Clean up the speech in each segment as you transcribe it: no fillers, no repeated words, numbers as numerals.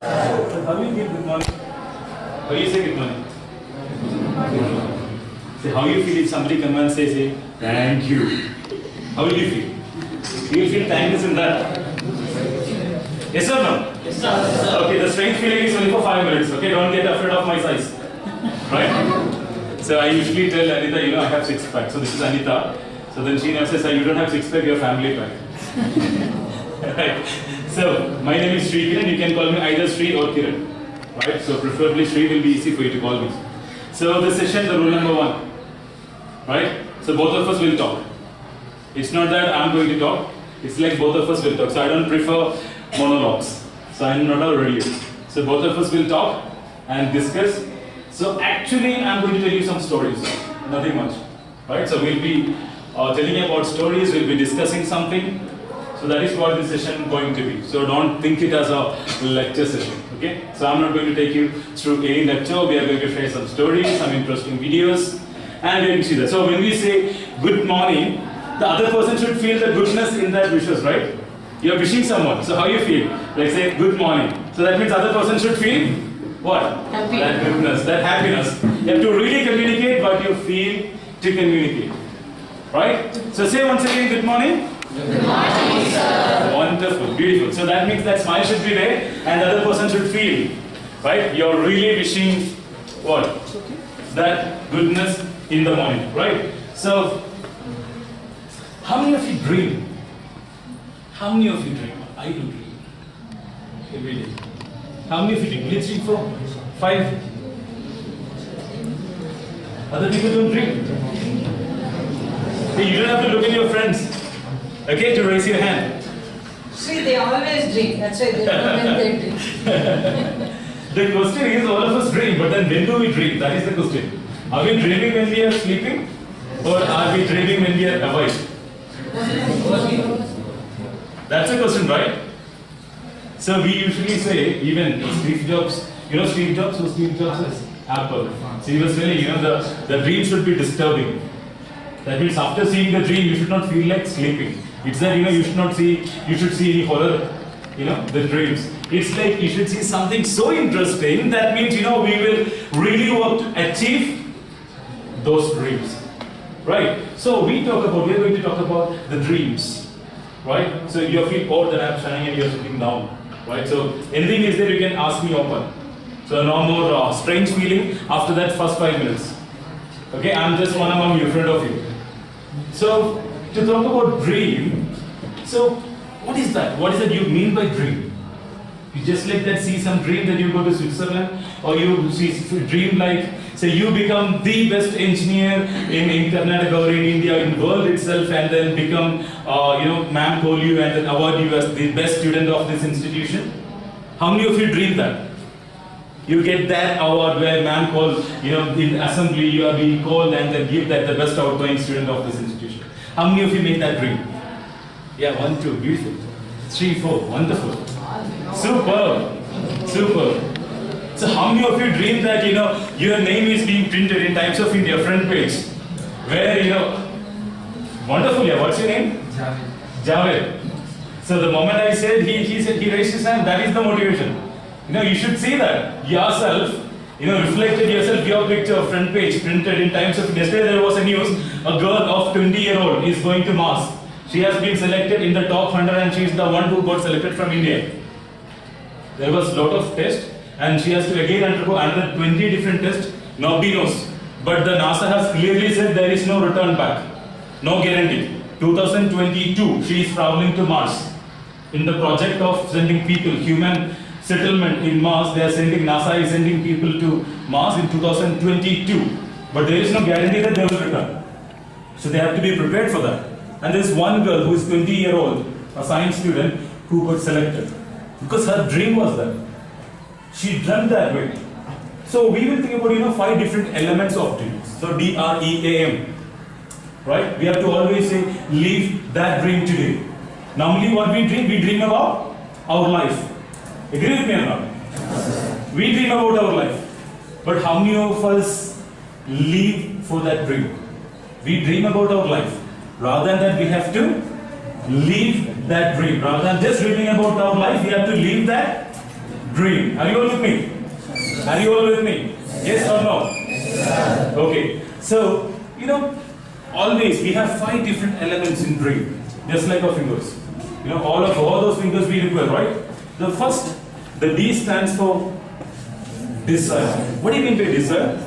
How do you give good morning? How do you say good morning? Say how you feel if somebody comes and say thank you. How will you feel? Do you feel thankness in that? Yes or no? Yes, sir. Okay, the strange feeling is only for 5 minutes. Okay, don't get afraid of my size. Right? So I usually tell Anita, I have 6 pack. So this is Anita. So then she now says, you don't have 6 pack, you have family pack. Right? So my name is Sri Kiran. You can call me either Sri or Kiran. Right? So preferably Sri will be easy for you to call me. So this session, the rule number 1. Right? So both of us will talk. It's not that I'm going to talk. It's like both of us will talk. So I don't prefer monologues. So I'm not a radio. So both of us will talk and discuss. So actually I'm going to tell you some stories. Nothing much. Right? So we'll be telling you about stories. We'll be discussing something. So that is what this session is going to be. So don't think it as a lecture session. Okay? So I'm not going to take you through any lecture. We are going to share some stories, some interesting videos, and we're going to see that. So when we say good morning, the other person should feel the goodness in that wishes, right? You're wishing someone. So how you feel? Like say good morning. So that means other person should feel what? Happy. That goodness, that happiness. You have to really communicate what you feel to communicate. Right? So say once again good morning. Good morning, sir. Wonderful, beautiful. So that means that smile should be there and the other person should feel, right? You're really wishing what? That goodness in the morning, right? So, how many of you dream? How many of you dream? I do dream. Every day. How many of you dream? Let's dream for 5. Other people don't dream. Hey, you don't have to look at your friends. Okay, to raise your hand. See, they always drink. That's why they don't when they drink. The question is, all of us dream, but then when do we dream? That is the question. Are we dreaming when we are sleeping? Or are we dreaming when we are awake? That's the question, right? So we usually say, even Steve Jobs, Steve Jobs? Who Steve Jobs is? Apple. So he was telling, the dream should be disturbing. That means after seeing the dream, you should not feel like sleeping. It's that, you should see any horror, the dreams. It's like you should see something so interesting. That means, we will really work to achieve those dreams. Right? So we're going to talk about the dreams. Right? So you feel bored that I'm standing and you're sitting down. Right? So anything is there, you can ask me open. So no more strange feeling after that first 5 minutes. Okay? I'm just one among you, friend of you. So, to talk about dream, so what is that? What is that you mean by dream? You just like that see some dream that you go to Switzerland, or you see dream like, say you become the best engineer in Karnataka or in India, in the world itself, and then become, ma'am call you and then award you as the best student of this institution? How many of you dream that? You get that award where ma'am called, in assembly you are being called and then give that the best outgoing student of this institution. How many of you make that dream? Yeah, 1, 2, beautiful. 3, 4, wonderful. Superb. So how many of you dream that, your name is being printed in Times of India front page? Where, wonderful, yeah, what's your name? Javed. So the moment I said, he raised his hand, that is the motivation. You should see that yourself, reflected yourself, your picture, front page, printed in Times of India. Yesterday there was a news, a girl of 20-year-old is going to Mars. She has been selected in the top 100 and she is the one who got selected from India. There was a lot of tests and she has to again undergo another 20 different tests. Nobody knows. But the NASA has clearly said there is no return back. No guarantee. 2022, she is traveling to Mars. In the project of sending people, human settlement in Mars, NASA is sending people to Mars in 2022. But there is no guarantee that they will return. So they have to be prepared for that. And there is one girl who is 20-year-old, a science student, who got selected. Because her dream was that. She dreamt that way. So we will think about 5 different elements of dreams. So DREAM. Right? We have to always say, live that dream today. Normally what we dream about our life. Agree with me or not? We dream about our life. But how many of us live for that dream? We dream about our life. Rather than that, we have to live that dream. Rather than just dreaming about our life, we have to live that dream. Are you all with me? Are you all with me? Yes or no? Okay. So, always we have 5 different elements in dream, just like our fingers. All those fingers we require, right? The first, the D stands for desire. What do you mean by desire?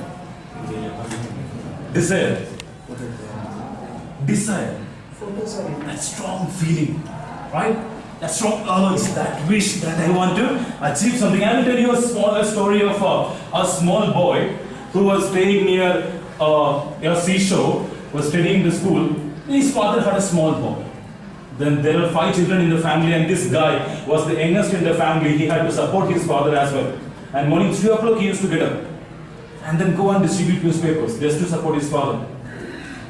Desire. Desire. That strong feeling, right? That strong urge, that wish that I want to achieve something. I will tell you a story of a small boy who was staying near a seashore, was studying in the school. His father had a small boy. Then there were 5 children in the family, and this guy was the youngest in the family. He had to support his father as well. And morning 3 o'clock he used to get up and then go and distribute newspapers just to support his father.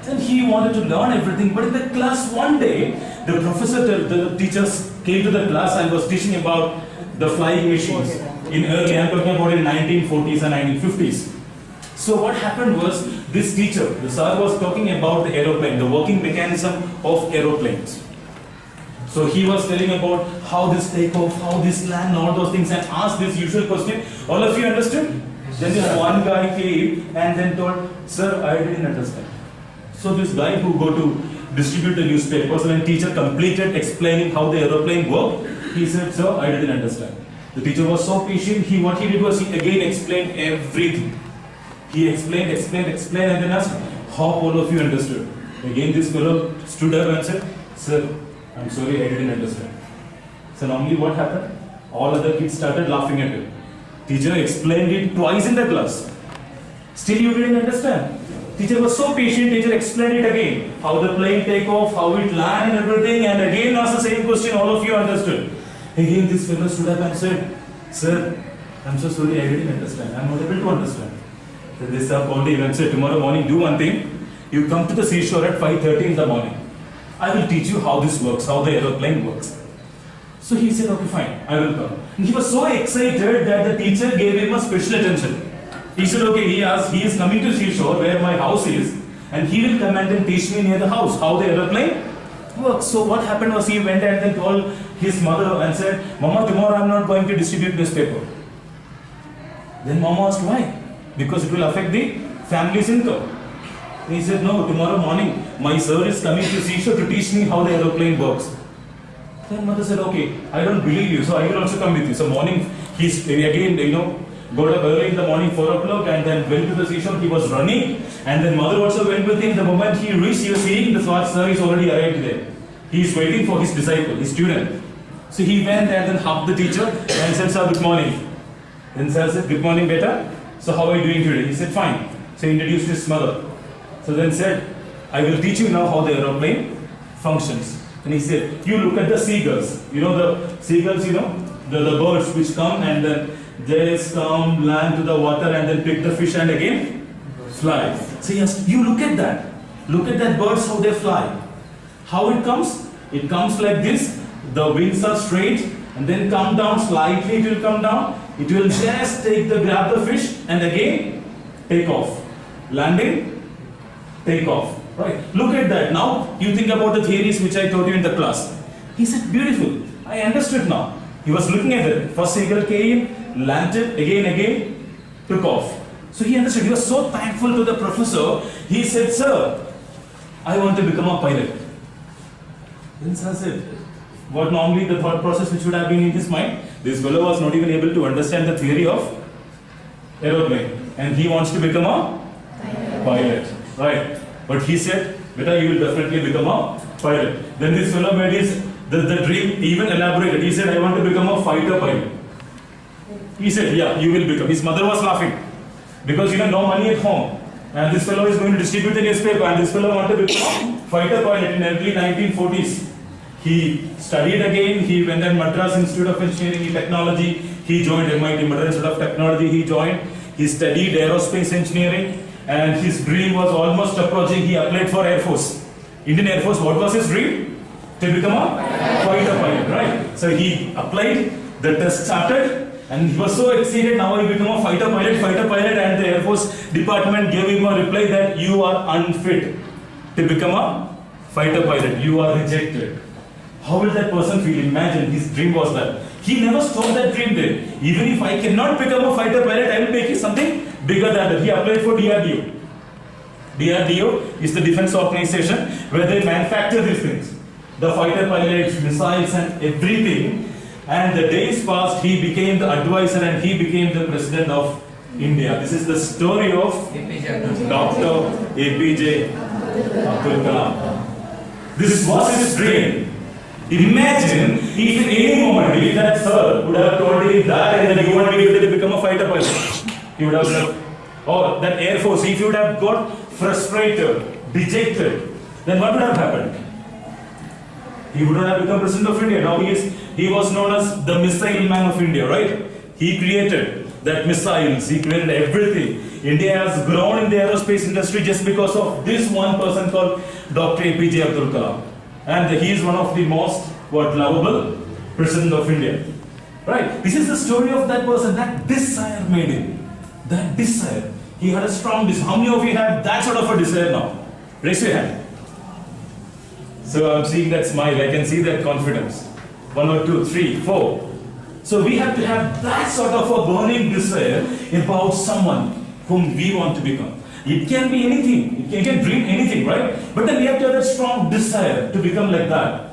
Then he wanted to learn everything, but in the class one day, the teachers came to the class and was teaching about the flying machines. I'm talking about in 1940s and 1950s. So what happened was, this teacher, the sir, was talking about the aeroplane, the working mechanism of aeroplanes. So he was telling about how this take off, how this land, all those things, and asked this usual question. All of you understood? Then this one guy came and then told, "Sir, I didn't understand." So this guy who go to distribute the newspapers, when teacher completed explaining how the aeroplane worked, he said, "Sir, I didn't understand." The teacher was so patient. What he did was he again explained everything. He explained, and then asked, "How all of you understood?" Again this fellow stood up and said, "Sir, I'm sorry, I didn't understand." So normally what happened? All other kids started laughing at him. Teacher explained it twice in the class. Still you didn't understand. Teacher was so patient, teacher explained it again. How the plane take off, how it land and everything, and again asked the same question, all of you understood. Again this fellow stood up and said, "Sir, I'm so sorry, I didn't understand. I'm not able to understand." So this sir called him and said, "Tomorrow morning do one thing. You come to the seashore at 5:30 in the morning. I will teach you how this works, how the aeroplane works." So he said, "Okay, fine, I will come." And he was so excited that the teacher gave him a special attention. He said, "Okay, he is coming to seashore where my house is, and he will come and then teach me near the house how the aeroplane works." So what happened was, he went and then told his mother and said, "Mama, tomorrow I'm not going to distribute newspaper." Then Mama asked, "Why?" "Because it will affect the family's income." He said, "No, tomorrow morning my sir is coming to seashore to teach me how the aeroplane works." Then mother said, "Okay, I don't believe you, so I will also come with you." So morning, he's again, got up early in the morning, 4 o'clock, and then went to the seashore. He was running, and then mother also went with him. The moment he reached, he was seeing the sir is already arrived there. He is waiting for his disciple, his student. So he went and then hugged the teacher and said, "Sir, good morning." Then sir said, "Good morning, beta. So how are you doing today?" He said, "Fine." So he introduced his mother. So then said, "I will teach you now how the aeroplane functions." And he said, "You look at the seagulls. The seagulls, the birds which come and then they come, land to the water and then pick the fish and again fly." So yes, you look at that. Look at that birds, how they fly. How it comes? It comes like this. The wings are straight and then come down slightly. It will come down. It will just grab the fish and again take off. Landing, take off. Right? Look at that. Now you think about the theories which I taught you in the class. He said, "Beautiful. I understood now." He was looking at it. First seagull came, landed, again, took off. So he understood. He was so thankful to the professor. He said, "Sir, I want to become a pilot." Then sir said, what normally the thought process which would have been in his mind, this fellow was not even able to understand the theory of aeroplane, and he wants to become a pilot. Right? But he said, "Beta, you will definitely become a pilot." Then this fellow made the dream even elaborated. He said, "I want to become a fighter pilot." He said, "Yeah, you will become." His mother was laughing because no money at home, and this fellow is going to distribute the newspaper, and this fellow wanted to become a fighter pilot in early 1940s. He studied again. He went to Madras Institute of Engineering and Technology. He joined MIT, Madras Institute of Technology. He joined. He studied aerospace engineering. And his dream was almost approaching. He applied for Air Force. Indian Air Force, what was his dream? To become a fighter pilot, right? So he applied, the test started, and he was so excited. Now he became a fighter pilot, and the Air Force department gave him a reply that you are unfit to become a fighter pilot. You are rejected. How will that person feel? Imagine, his dream was that. He never stopped that dream there. Even if I cannot become a fighter pilot, I will make it something bigger than that. He applied for DRDO. DRDO is the defense organization where they manufacture these things. The fighter pilots, missiles and everything. And the days passed, he became the advisor and he became the president of India. This is the story of Dr. APJ Abdul Kalam. This was his dream. Imagine if in any moment, if that sir would have told him that and then you want me to become a fighter pilot, he would have said, or that Air Force, if you would have got frustrated, dejected, then what would have happened? He would not have become president of India. Now he was known as the missile man of India, right? He created that missiles, he created everything. India has grown in the aerospace industry just because of this one person called Dr. APJ Abdul Kalam. And he is one of the most lovable president of India. Right? This is the story of that person. That desire made him. That desire. He had a strong desire. How many of you have that sort of a desire now? Raise your hand. So I'm seeing that smile. I can see that confidence. 1 or 2, 3, 4. So we have to have that sort of a burning desire about someone whom we want to become. It can be anything. You can dream anything, right? But then we have to have that strong desire to become like that.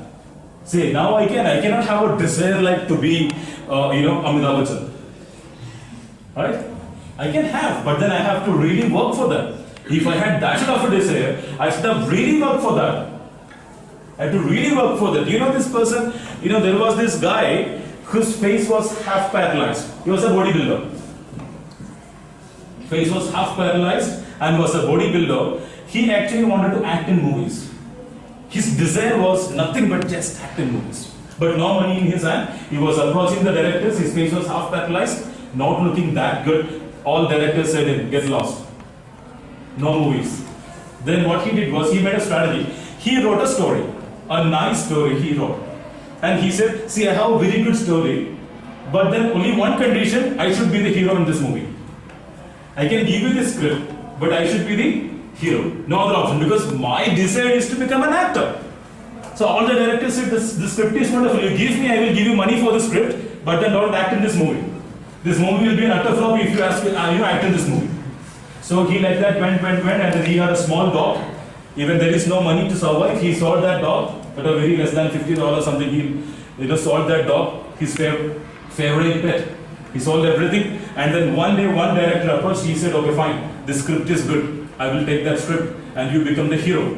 Say, now I cannot have a desire like to be, Amitabh Bachchan. Right? I can have, but then I have to really work for that. If I had that sort of a desire, I should have really worked for that. I had to really work for that. You know this person, there was this guy whose face was half paralyzed. He was a bodybuilder. Face was half paralyzed and was a bodybuilder. He actually wanted to act in movies. His desire was nothing but just act in movies. But no money in his hand. He was approaching the directors. His face was half paralyzed, not looking that good. All directors said, get lost. No movies. Then what he did was he made a strategy. He wrote a story. A nice story he wrote. And he said, see, I have a very good story, but then only one condition, I should be the hero in this movie. I can give you the script, but I should be the hero. No other option, because my desire is to become an actor. So all the directors said, the script is wonderful. You give me, I will give you money for the script, but then don't act in this movie. This movie will be an utter flop if you act in this movie. So he like that went, and then he had a small dog. Even there is no money to survive, he sold that dog at a very less than $50 something. He sold that dog, his favorite pet. He sold everything, and then one day one director approached. He said, okay, fine, this script is good. I will take that script, and you become the hero.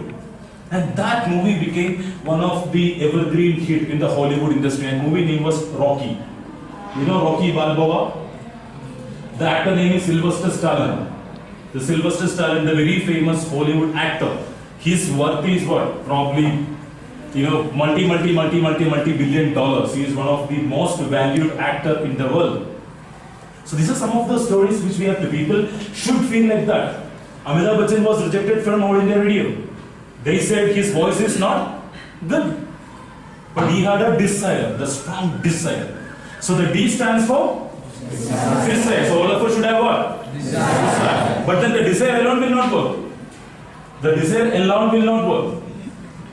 And that movie became one of the evergreen hit in the Hollywood industry. And movie name was Rocky. You know Rocky Balboa? The actor name is Sylvester Stallone. The Sylvester Stallone, the very famous Hollywood actor. His worth is what? Probably, multi-billion dollars. He is one of the most valued actor in the world. So these are some of the stories which we have to. People should feel like that. Amitabh Bachchan was rejected from All India Radio. They said his voice is not good. But he had a desire, the strong desire. So the D stands for desire. So all of us should have what? Desire. But then the desire alone will not work. The desire alone will not work.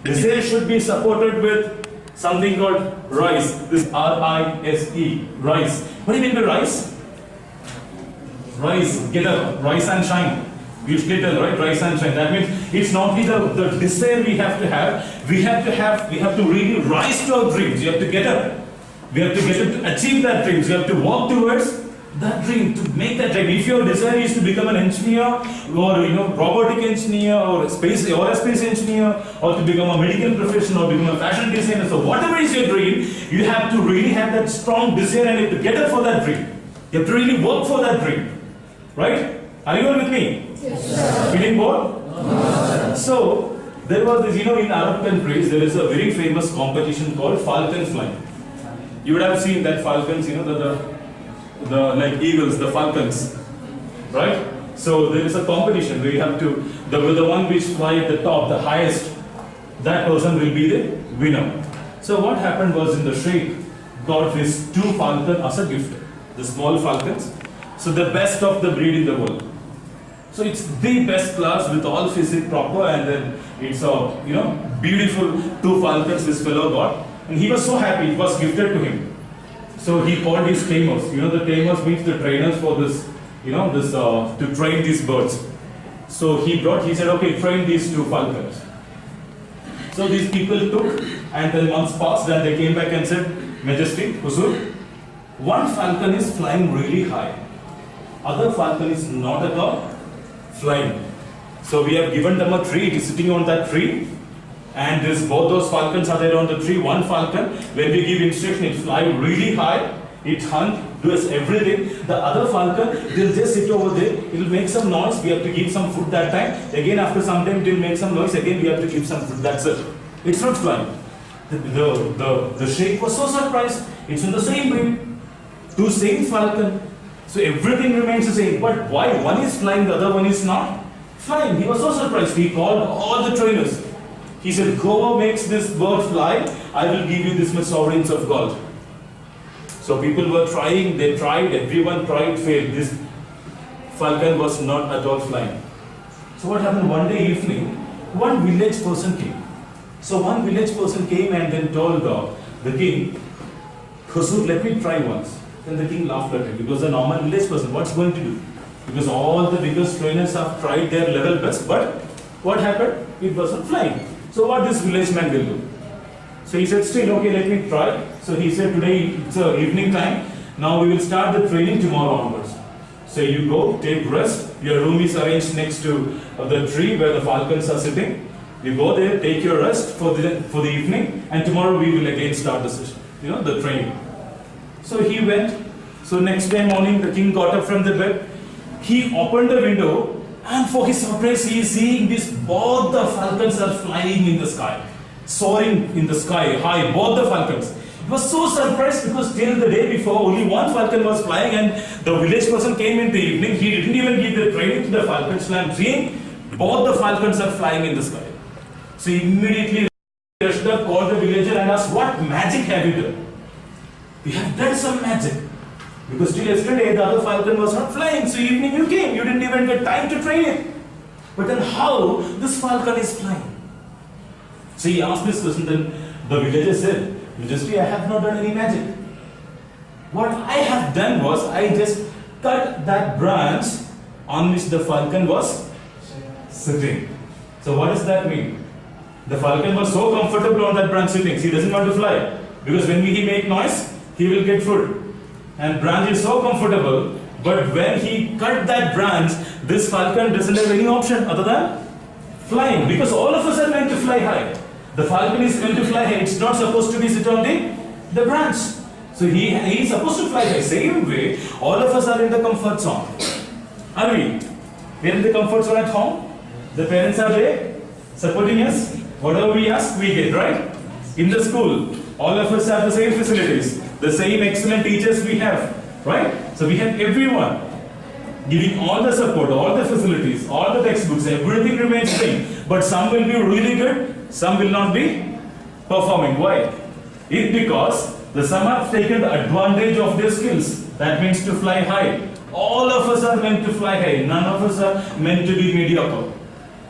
Desire should be supported with something called RISE. This R-I-S-E, RISE. What do you mean by RISE? Rise, get up, rise and shine. You tell, right? Rise and shine. That means it's not only the desire we have to have. We have to really rise to our dreams. You have to get up. We have to get up to achieve that dreams. You have to walk towards that dream, to make that dream. If your desire is to become an engineer, or robotic engineer, or a space engineer, or to become a medical professional, or become a fashion designer, so whatever is your dream, you have to really have that strong desire and you have to get up for that dream. You have to really work for that dream. Right? Are you all with me? Yes, sir. Feeling bored? No. So, there was this, in Arab countries, there is a very famous competition called Falcon Flying. You would have seen that falcons, the like eagles, the falcons. Right? So, there is a competition where you have to, the one which fly at the top, the highest, that person will be the winner. So, what happened was in the Sheikh got these 2 falcons as a gift. The small falcons. So the best of the breed in the world. So it's the best class with all physics proper, and then it's a beautiful 2 falcons this fellow got, and he was so happy. It was gifted to him. So he called his tamers. You know, the tamers means the trainers for this, to train these birds. So he said, okay, train these 2 falcons. So these people took, and then months passed, and they came back and said, Majesty, Huzur, one falcon is flying really high. Other falcon is not at all flying. So we have given them a tree, it is sitting on that tree, and both those falcons are there on the tree. One falcon, when we give instruction, it fly really high, it hunt, does everything. The other falcon, they'll just sit over there, it'll make some noise, we have to give some food that time. Again, after some time, it'll make some noise, again we have to give some food, that's it. It's not flying. The sheikh was so surprised, it's in the same breed, 2 same falcon. So everything remains the same, but why one is flying, the other one is not flying? He was so surprised, he called all the trainers. He said, whoever makes this bird fly, I will give you this much sovereigns of gold. So people were trying, they tried, everyone tried, failed. This falcon was not at all flying. So what happened one day evening, one village person came. So one village person came and then told the king, Huzur, let me try once. Then the king laughed at him because a normal village person, what's going to do? Because all the biggest trainers have tried their level best, but what happened? It wasn't flying. So what this village man will do? So he said, still, okay, let me try. So he said, today it's evening time. Now we will start the training tomorrow onwards. So you go, take rest. Your room is arranged next to the tree where the falcons are sitting. You go there, take your rest for the evening, and tomorrow we will again start the session, the training. So he went. So next day morning, the king got up from the bed. He opened the window, and for his surprise, he is seeing both the falcons are flying in the sky, soaring in the sky, high, both the falcons. He was so surprised because till the day before, only one falcon was flying, and the village person came in the evening. He didn't even give the training to the falcons. And I'm seeing both the falcons are flying in the sky. So he immediately rushed up, called the villager and asked, what magic have you done? We have done some magic. Because till yesterday, the other falcon was not flying. So evening you came, you didn't even get time to train it. But then how this falcon is flying? So he asked this question, then the villager said, Majesty, I have not done any magic. What I have done was, I just cut that branch on which the falcon was sitting. So what does that mean? The falcon was so comfortable on that branch sitting, he doesn't want to fly. Because when he make noise, he will get food. And branch is so comfortable, but when he cut that branch, this falcon doesn't have any option other than flying. Because all of us are meant to fly high. The falcon is meant to fly high. It's not supposed to be sit on the branch. So he is supposed to fly high. Same way, all of us are in the comfort zone. Are we? We are in the comfort zone at home. The parents are there, supporting us. Whatever we ask, we get, right? In the school, all of us have the same facilities, the same excellent teachers we have, right? So we have everyone giving all the support, all the facilities, all the textbooks, everything remains same. But some will be really good, some will not be performing. Why? It's because some have taken the advantage of their skills. That means to fly high. All of us are meant to fly high. None of us are meant to be mediocre.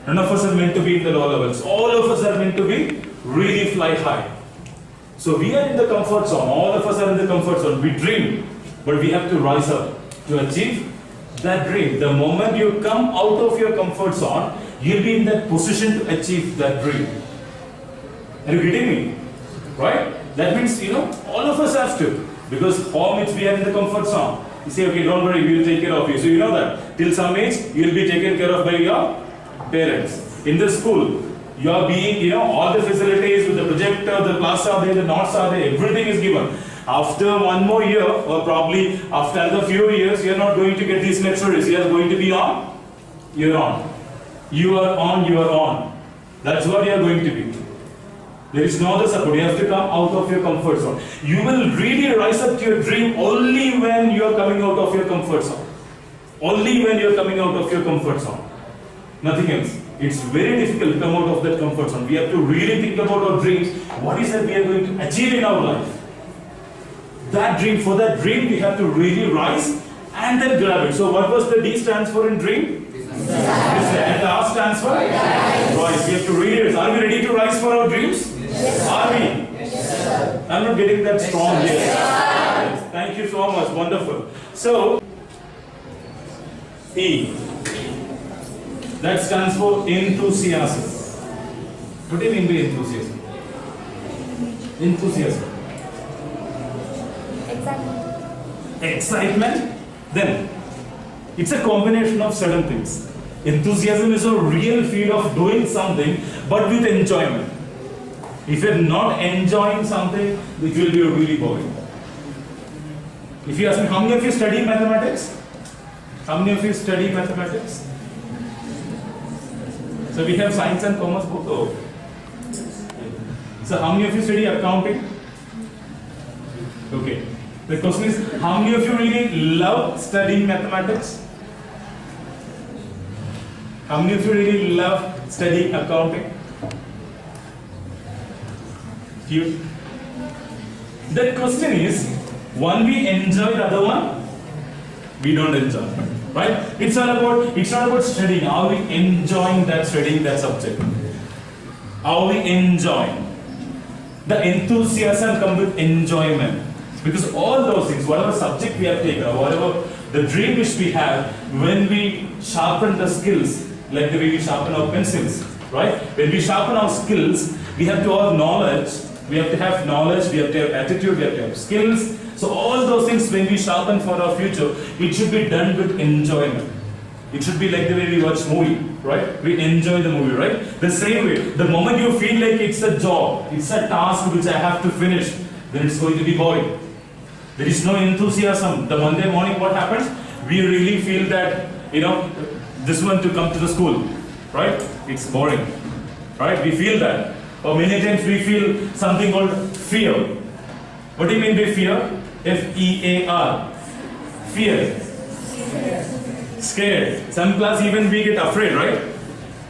None of us are meant to be in the low levels. All of us are meant to be really fly high. So we are in the comfort zone. All of us are in the comfort zone. We dream, but we have to rise up to achieve that dream. The moment you come out of your comfort zone, you'll be in that position to achieve that dream. Are you getting me? Right? That means, all of us have to. Because home, we are in the comfort zone. You say, okay, don't worry, we will take care of you. So you know that till some age, you will be taken care of by your parents. In the school, you are being, all the facilities with the projector, the class are there, the notes are there, everything is given. After one more year, or probably after another few years, you are not going to get these lectures. You are going to be on, you are on. You are on, you are on. That's what you are going to be. There is no other support. You have to come out of your comfort zone. You will really rise up to your dream only when you are coming out of your comfort zone. Only when you are coming out of your comfort zone. Nothing else. It's very difficult to come out of that comfort zone. We have to really think about our dreams. What is that we are going to achieve in our life? That dream, for that dream, we have to really rise and then grab it. So what was the D stands for in dream? Desire. And the R stands for? Rise. We have to really rise. Are we ready to rise for our dreams? Yes. Are we? Yes, sir. I'm not getting that strong yet. Yes. Thank you so much. Wonderful. So, E. That stands for enthusiasm. What do you mean by enthusiasm? Enthusiasm. Excitement. Then, it's a combination of certain things. Enthusiasm is a real feel of doing something, but with enjoyment. If you're not enjoying something, it will be really boring. If you ask me, how many of you study mathematics? How many of you study mathematics? So we have science and commerce both. Oh. So how many of you study accounting? Okay. The question is, how many of you really love studying mathematics? How many of you really love studying accounting? Few. The question is, one we enjoy, the other one we don't enjoy. Right? It's not about studying. Are we enjoying that studying that subject? Are we enjoying? The enthusiasm comes with enjoyment. Because all those things, whatever subject we have taken, or whatever the dream which we have, when we sharpen the skills, like the way we sharpen our pencils, right? When we sharpen our skills, we have to have knowledge, we have to have attitude, we have to have skills. So all those things, when we sharpen for our future, it should be done with enjoyment. It should be like the way we watch movie, right? We enjoy the movie, right? The same way, the moment you feel like it's a job, it's a task which I have to finish, then it's going to be boring. There is no enthusiasm. The Monday morning, what happens? We really feel that, this one to come to the school, right? It's boring, right? We feel that. Or many times we feel something called fear. What do you mean by fear? F-E-A-R. Fear. Scared. Some class even we get afraid, right?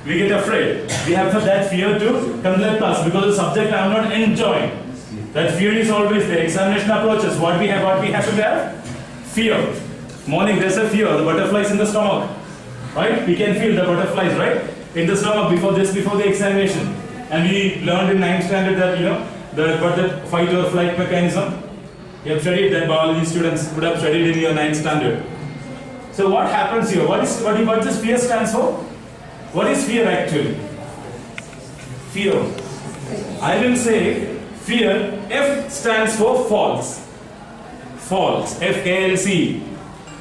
We get afraid. We have that fear to come to that class because the subject I am not enjoying. That fear is always there. Examination approaches. What we have to have? Fear. Morning there's a fear. The butterflies in the stomach. Right? We can feel the butterflies, right? In the stomach before the examination. And we learned in 9th standard that, the fight or flight mechanism. You have studied that, biology students would have studied in your 9th standard. So what happens here? What does fear stands for? What is fear actually? Fear. I will say fear, F stands for false. False. F-A-L-C.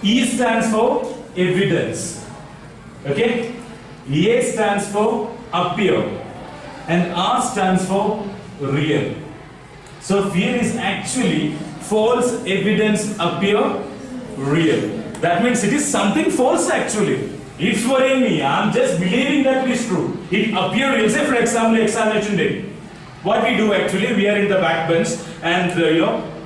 E stands for evidence. Okay? A stands for appear. And R stands for real. So fear is actually false, evidence, appear, real. That means it is something false actually. It's worrying me. I'm just believing that it is true. It appears real. Say for example, examination day. What we do actually, we are in the back bench and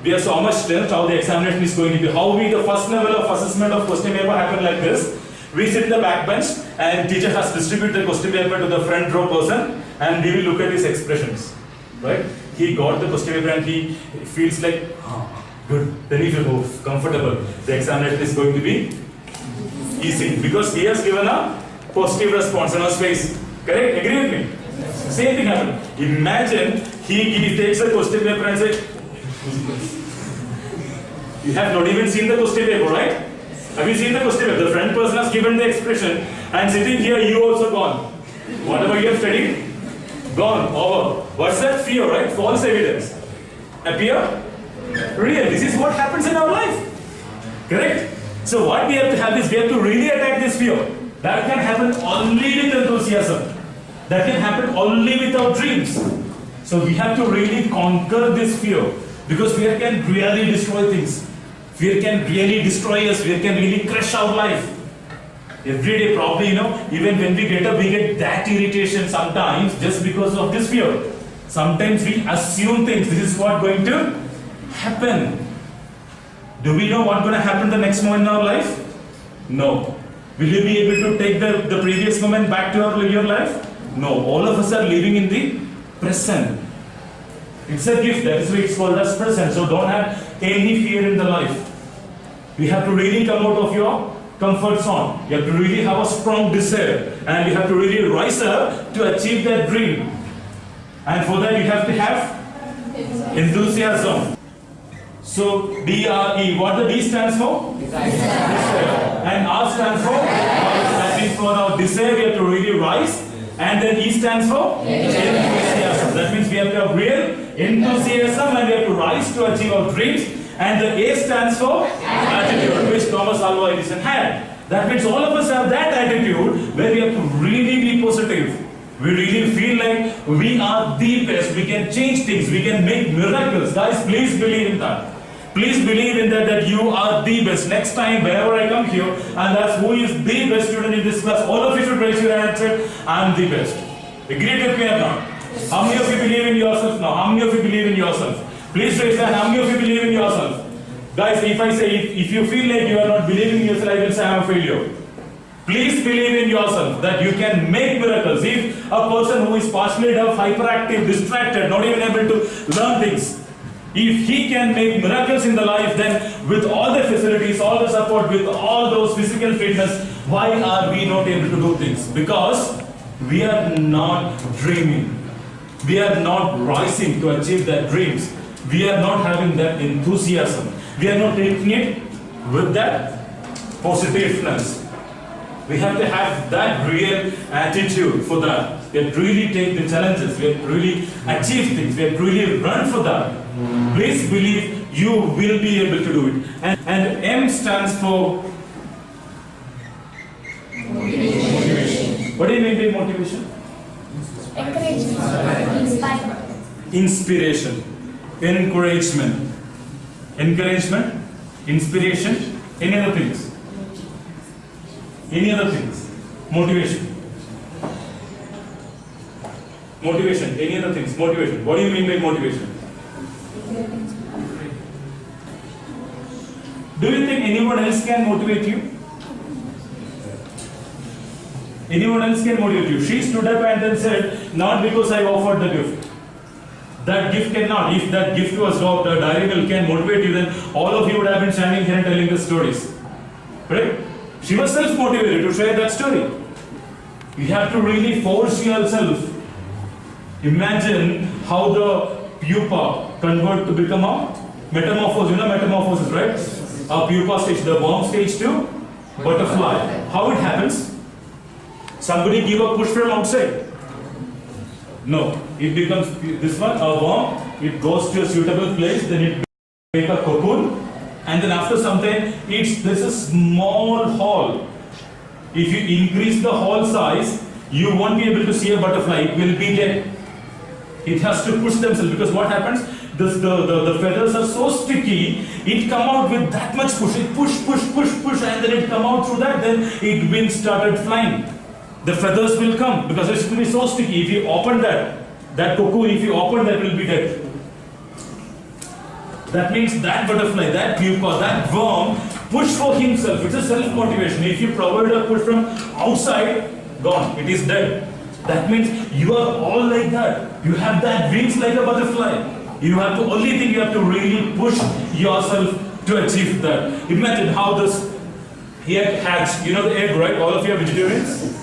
we are so much strength how the examination is going to be. How the first level of assessment of question paper happen like this. We sit in the back bench and teacher has distributed the question paper to the front row person and we will look at his expressions. Right? He got the question paper and he feels like, good. Then he feels comfortable. The examination is going to be easy because he has given a positive response on his face. Correct? Agree with me? Same thing happened. Imagine he takes the question paper and says, you have not even seen the question paper, right? Have you seen the question paper? The front person has given the expression and sitting here you also gone. Whatever you have studied, gone, over. What's that? Fear, right? False evidence. Appear? Real. This is what happens in our life. Correct? So what we have to have is we have to really attack this fear. That can happen only with enthusiasm. That can happen only with our dreams. So we have to really conquer this fear. Because fear can really destroy things. Fear can really destroy us. Fear can really crush our life. Every day probably, even when we get up, we get that irritation sometimes just because of this fear. Sometimes we assume things. This is what going to happen. Do we know what's going to happen the next moment in our life? No. Will you be able to take the previous moment back to your life? No. All of us are living in the present. It's a gift. That is why it's called as present. So don't have any fear in the life. We have to really come out of your comfort zone. You have to really have a strong desire. And you have to really rise up to achieve that dream. And for that you have to have enthusiasm. So DRE, what the D stands for? Desire. And R stands for? That means for our desire we have to really rise. And then E stands for? Enthusiasm. That means we have to have real enthusiasm and we have to rise to achieve our dreams. And the A stands for? Attitude, which Thomas Alva Edison had. That means all of us have that attitude where we have to really be positive. We really feel like we are the best. We can change things. We can make miracles. Guys, please believe in that. Please believe in that you are the best. Next time, whenever I come here, and that's who is the best student in this class, all of you should raise your hand and say, I am the best. Agree with me or not? How many of you believe in yourself now? How many of you believe in yourself? Please raise your hand. How many of you believe in yourself? Guys, if I say, if you feel like you are not believing in yourself, I will say I am a failure. Please believe in yourself that you can make miracles. If a person who is partially deaf, hyperactive, distracted, not even able to learn things, if he can make miracles in the life, then with all the facilities, all the support, with all those physical fitness, why are we not able to do things? Because we are not dreaming. We are not rising to achieve their dreams. We are not having that enthusiasm. We are not taking it with that positiveness. We have to have that real attitude for that. We have to really take the challenges. We have to really achieve things. We have to really run for that. Please believe you will be able to do it. And M stands for motivation. What do you mean by motivation? Encouragement, inspire. Inspiration, encouragement, encouragement, inspiration, any other things? Any other things? Motivation. Motivation, any other things? Motivation. What do you mean by motivation? Do you think anyone else can motivate you? Anyone else can motivate you? She stood up and then said, not because I offered the gift. That gift cannot. If that gift was dropped, a dairy milk can motivate you, then all of you would have been standing here and telling the stories. Right? She was self-motivated to share that story. You have to really force yourself. Imagine how the pupa convert to become a metamorphosis. You know metamorphosis, right? A pupa stage, the worm stage to butterfly. How it happens? Somebody give a push from outside. No, it becomes this one, a worm. It goes to a suitable place, then it makes a cocoon. And then after some time, there's a small hole. If you increase the hole size, you won't be able to see a butterfly. It will be dead. It has to push themselves because what happens? The feathers are so sticky. It come out with that much push. It push, and then it come out through that. Then it wings started flying. The feathers will come because it's going to be so sticky. If you open that cocoon, if you open that, will be dead. That means that butterfly, that pupa, that worm, push for himself. It's a self-motivation. If you provide a push from outside, gone. It is dead. That means you are all like that. You have that wings like a butterfly. You have to, only thing you have to really push yourself to achieve that. Imagine how this egg hatch. You know the egg, right? All of you are vegetarians?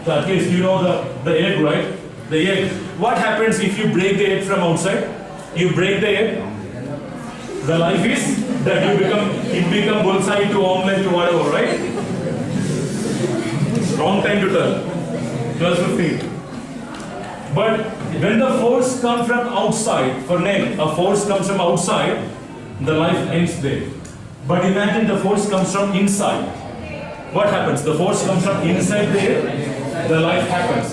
So at least you know the egg, right? The egg. What happens if you break the egg from outside? You break the egg. The life is that it become bullseye to omelette to whatever, right? Wrong time to tell. 12:15. But when the force comes from outside, for name, a force comes from outside, the life ends there. But imagine the force comes from inside. What happens? The force comes from inside there, the life happens.